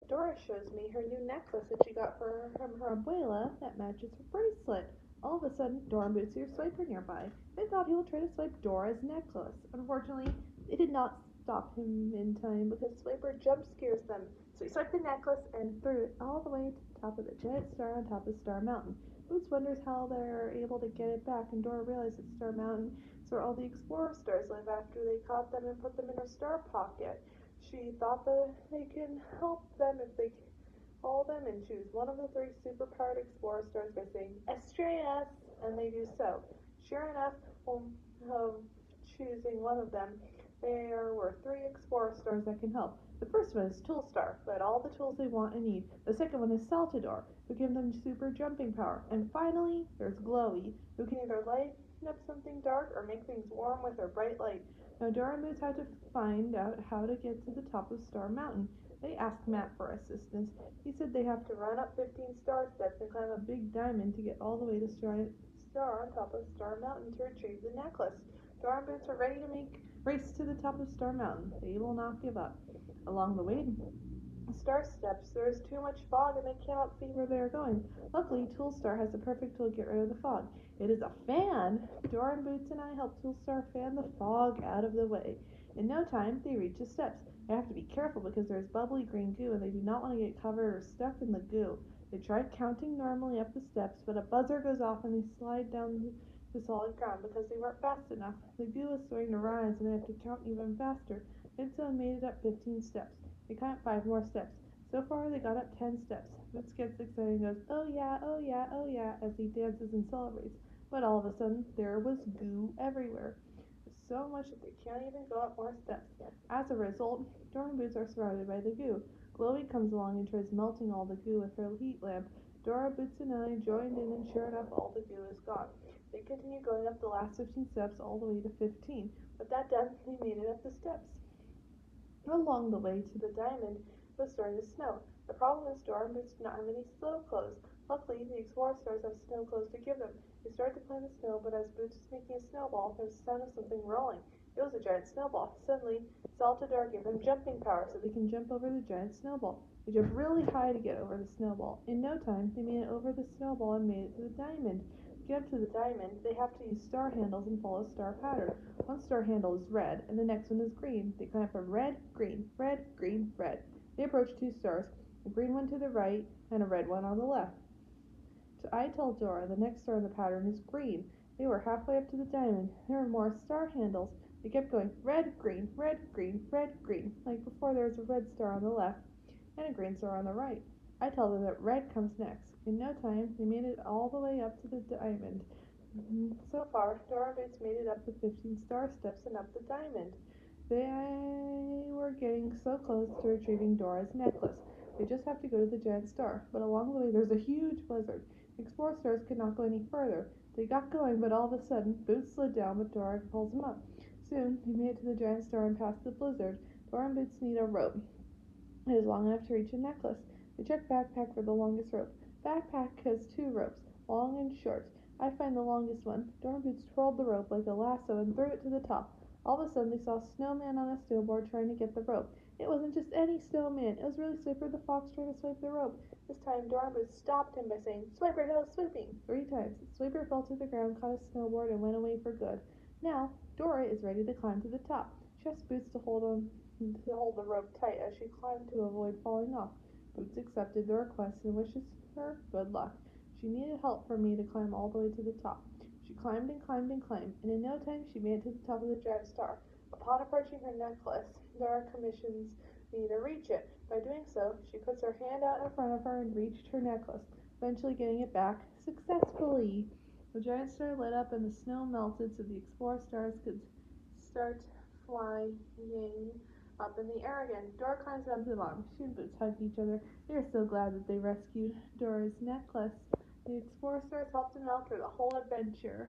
Dora shows me her new necklace that she got from her abuela that matches her bracelet. All of a sudden, Dora and Boots see her swiper nearby. They thought he would try to swipe Dora's necklace. Unfortunately, they did not stop him in time because Swiper jump scares them. So he swiped the necklace and threw it all the way to the top of the giant star on top of Star Mountain. Boots wonders how they're able to get it back, and Dora realizes that Star Mountain is where all the explorer stars live after they caught them and put them in her star pocket. She thought that they can help them if they call them and choose one of the three superpowered explorer stars by saying Estrellas, and they do so. Sure enough, choosing one of them, there were three explorer stars that can help. The first one is Tool Star, who had all the tools they want and need. The second one is Saltador, who gives them super jumping power. And finally, there's Glowy, who can either light up something dark or make things warm with her bright light. Now Dora and Moose had to find out how to get to the top of Star Mountain. They asked Matt for assistance. He said they have to run up 15 star steps and climb a big diamond to get all the way to Star on top of Star Mountain to retrieve the necklace. Dora and Boots are ready to make race to the top of Star Mountain. They will not give up. Along the way, Star steps, there is too much fog and they cannot see where they are going. Luckily, Toolstar has the perfect tool to get rid of the fog. It is a fan! Dora and Boots and I help Toolstar fan the fog out of the way. In no time, they reach the steps. They have to be careful because there is bubbly green goo and they do not want to get covered or stuck in the goo. They try counting normally up the steps, but a buzzer goes off and they slide down the solid ground because they weren't fast enough. The goo is starting to rise and they have to count even faster. They still made it up 15 steps. They count 5 more steps. So far, they got up 10 steps. Boots gets excited and goes, oh yeah, oh yeah, oh yeah, as he dances and celebrates. But all of a sudden, there was goo everywhere. So much that they can't even go up more steps. As a result, Dora and Boots are surrounded by the goo. Glowy comes along and tries melting all the goo with her heat lamp. Dora, Boots, and I joined in, and sure enough, all the goo is gone. They continue going up the last 15 steps all the way to 15. With that done, they made it up the steps. Along the way to the diamond, it was starting to snow. The problem is Dora and Boots did not have any snow clothes. Luckily, the explorer stars have snow clothes to give them. They started to climb the snow, but as Boots was making a snowball, there was the sound of something rolling. It was a giant snowball. Suddenly, Saltador gave them jumping power so they can jump over the giant snowball. They jumped really high to get over the snowball. In no time, they made it over the snowball and made it to the diamond. To get up to the diamond, they have to use star handles and follow star pattern. One star handle is red, and the next one is green. They climb from red, green, red, green, red. They approach 2 stars, a green one to the right and a red one on the left. So I told Dora the next star in the pattern is green. They were halfway up to the diamond. There were more star handles. They kept going red, green, red, green, red, green. Like before, there was a red star on the left and a green star on the right. I tell them that red comes next. In no time, they made it all the way up to the diamond. So far, Dora and Boots made it up the 15 star steps and up the diamond. They were getting so close to retrieving Dora's necklace. They just have to go to the giant star. But along the way, there's a huge blizzard. The explorer stars could not go any further. They got going, but all of a sudden, Boots slid down, but Dora pulls him up. Soon, they made it to the giant star and passed the blizzard. Dora and Boots need a rope. It is long enough to reach a necklace. They check backpack for the longest rope. Backpack has 2 ropes, long and short. I find the longest one. Dora and Boots twirled the rope like a lasso and threw it to the top. All of a sudden, they saw a snowman on a snowboard trying to get the rope. It wasn't just any snowman. It was really Swiper the fox trying to swipe the rope. This time, Dora and Boots stopped him by saying, Swiper, no swooping, 3 times. Swiper fell to the ground, caught his snowboard, and went away for good. Now, Dora is ready to climb to the top. She asks Boots to hold the rope tight as she climbed to avoid falling off. Boots accepted the request and wishes her good luck. She needed help from me to climb all the way to the top. She climbed and climbed and climbed, and in no time she made it to the top of the giant star. Upon approaching her necklace, Dora commissions me to reach it. By doing so, she puts her hand out in front of her and reached her necklace, eventually getting it back successfully. The giant star lit up and the snow melted so the explorer stars could start flying up in the air again. Dora climbs down to the bottom. She and Boots hug each other. They are so glad that they rescued Dora's necklace. The explorer stars helped them out through the whole adventure.